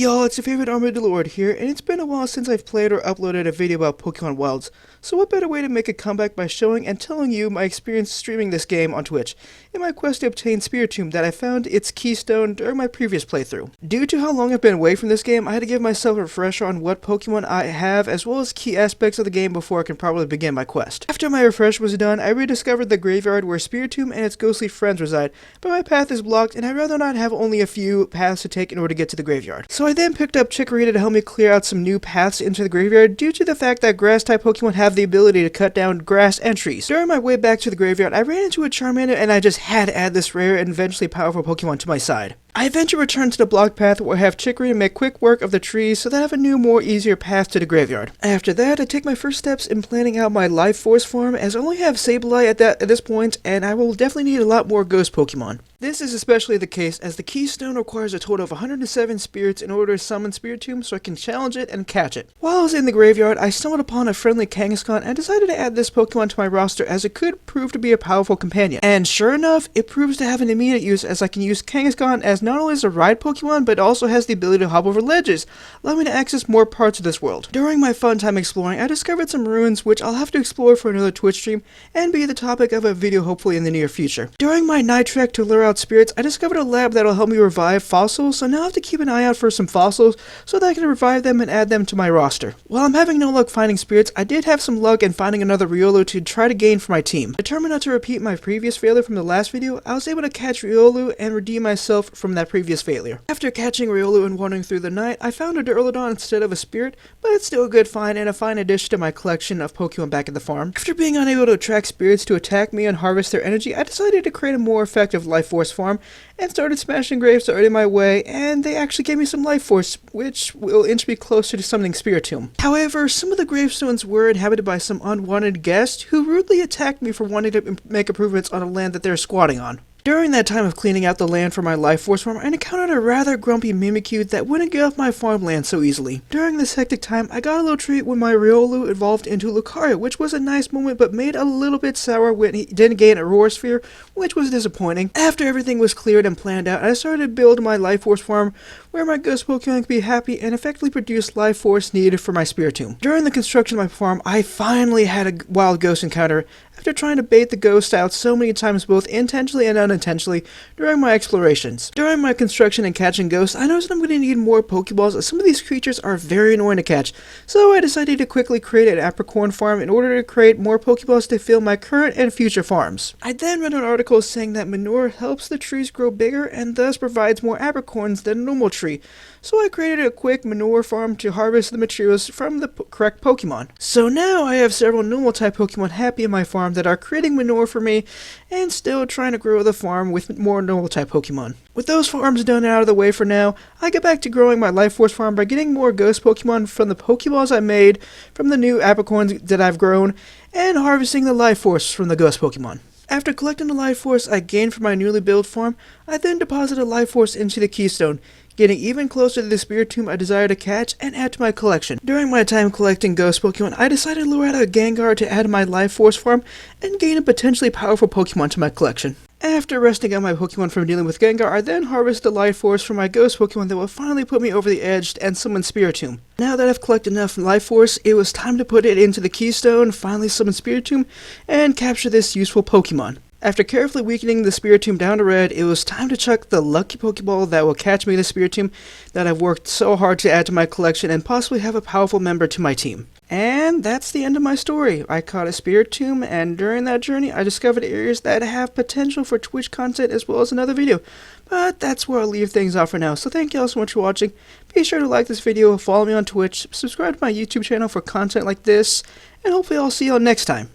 y'all, it's your favorite Armadillo here, and it's been a while since I've played or uploaded a video about Pokemon Wilds, so what better way to make a comeback by showing and telling you my experience streaming this game on Twitch, in my quest to obtain Spiritomb that I found its keystone during my previous playthrough. Due to how long I've been away from this game, I had to give myself a refresher on what Pokemon I have, as well as key aspects of the game before I can properly begin my quest. After my refresher was done, I rediscovered the graveyard where Spiritomb and its ghostly friends reside, but my path is blocked and I'd rather not have only a few paths to take in order to get to the graveyard. So I then picked up Chikorita to help me clear out some new paths into the graveyard due to the fact that grass-type Pokemon have the ability to cut down grass and trees. During my way back to the graveyard, I ran into a Charmander and I just had to add this rare and eventually powerful Pokemon to my side. I eventually returned to the block path where I have Chikorita make quick work of the trees so that I have a new, more easier path to the graveyard. After that, I take my first steps in planning out my Life Force farm, as I only have Sableye at this point, and I will definitely need a lot more Ghost Pokemon. This is especially the case as the Keystone requires a total of 107 spirits in order to summon Spiritomb so I can challenge it and catch it. While I was in the graveyard, I stumbled upon a friendly Kangaskhan and decided to add this Pokemon to my roster as it could prove to be a powerful companion. And sure enough, it proves to have an immediate use as I can use Kangaskhan as not only as a ride Pokemon, but also has the ability to hop over ledges, allowing me to access more parts of this world. During my fun time exploring, I discovered some ruins which I'll have to explore for another Twitch stream and be the topic of a video hopefully in the near future. During my night trek to lure out spirits, I discovered a lab that'll help me revive fossils, so now I have to keep an eye out for some fossils so that I can revive them and add them to my roster. While I'm having no luck finding spirits, I did have some luck in finding another Riolu to try to gain for my team. Determined not to repeat my previous failure from the last video, I was able to catch Riolu and redeem myself from that previous failure. After catching Riolu and wandering through the night, I found a Duraludon instead of a spirit, but it's still a good find and a fine addition to my collection of Pokemon back at the farm. After being unable to attract spirits to attack me and harvest their energy, I decided to create a more effective Life Force farm and started smashing graves that are in my way, and they actually gave me some Life Force, which will inch me closer to summoning Spiritomb. However, some of the gravestones were inhabited by some unwanted guests who rudely attacked me for wanting to make improvements on a land that they're squatting on. During that time of cleaning out the land for my Life Force farm, I encountered a rather grumpy Mimikyu that wouldn't get off my farmland so easily. During this hectic time, I got a little treat when my Riolu evolved into Lucario, which was a nice moment but made a little bit sour when he didn't gain a Roar Sphere, which was disappointing. After everything was cleared and planned out, I started to build my Life Force farm where my Ghost Pokemon could be happy and effectively produce Life Force needed for my Spiritomb. During the construction of my farm, I finally had a wild ghost encounter after trying to bait the ghost out so many times both intentionally and unintentionally during my explorations. During my construction and catching ghosts, I noticed I'm going to need more Pokeballs as some of these creatures are very annoying to catch, so I decided to quickly create an apricorn farm in order to create more Pokeballs to fill my current and future farms. I then read an article saying that manure helps the trees grow bigger and thus provides more apricorns than a normal tree, so I created a quick manure farm to harvest the materials from the correct Pokemon. So now I have several normal type Pokemon happy in my farm that are creating manure for me and still trying to grow the farm with more normal type Pokemon. With those farms done out of the way for now, I get back to growing my Life Force farm by getting more Ghost Pokemon from the Pokeballs I made from the new apricorns that I've grown and harvesting the Life Force from the Ghost Pokemon. After collecting the Life Force I gained from my newly built farm, I then deposited Life Force into the Keystone, getting even closer to the Spiritomb I desire to catch and add to my collection. During my time collecting Ghost Pokemon, I decided to lure out a Gengar to add to my Life Force farm and gain a potentially powerful Pokemon to my collection. After resting out my Pokemon from dealing with Gengar, I then harvest the Life Force from my Ghost Pokemon that will finally put me over the edge and summon Spiritomb. Now that I've collected enough Life Force, it was time to put it into the Keystone, finally summon Spiritomb, and capture this useful Pokemon. After carefully weakening the Spiritomb down to red, it was time to chuck the lucky Pokeball that will catch me the Spiritomb that I've worked so hard to add to my collection and possibly have a powerful member to my team. And that's the end of my story. I caught a Spiritomb, and during that journey I discovered areas that have potential for Twitch content as well as another video. But that's where I'll leave things off for now, so thank you all so much for watching. Be sure to like this video, follow me on Twitch, subscribe to my YouTube channel for content like this, and hopefully I'll see you all next time.